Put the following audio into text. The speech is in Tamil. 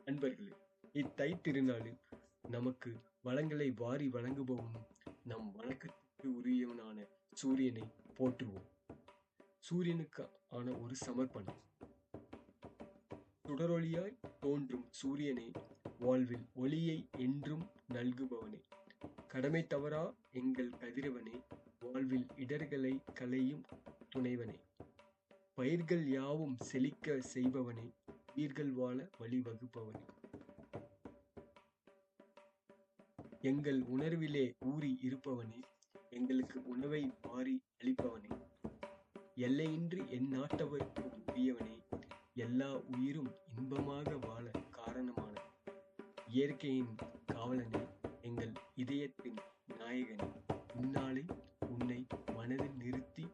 நண்பர்களே, இத்தை திருநாளில் நமக்கு வளங்களை வாரி வழங்குபவனும் நம் வணக்கத்திற்கு உரியவனான சூரியனை போற்றுவோம். சூரியனுக்கு ஆன ஒரு சமர்ப்பணம். சுடரொளியாய் தோன்றும் சூரியனே, வாழ்வில் ஒளியை என்றும் நல்குபவனே, கடமை தவறா எங்கள் கதிரவனே, வாழ்வில் இடர்களை களையும் துணைவனே, பயிர்கள் யாவும் செழிக்க செய்பவனே, உயிர்கள் வாழ வழிவகுப்பவனே, எங்கள் உணர்விலே ஊறி இருப்பவனே, எங்களுக்கு உணவை வாரி அளிப்பவனே, எல்லையின்றி எந்நாட்டவர்க்கும் உரியவனே, எல்லா உயிரும் இன்பமாக வாழ காரணமான இயற்கையின் காவலனே, எங்கள் இதயத்தின் நாயகனே, இந்நாளில் உன்னை மனதில் நிறுத்தி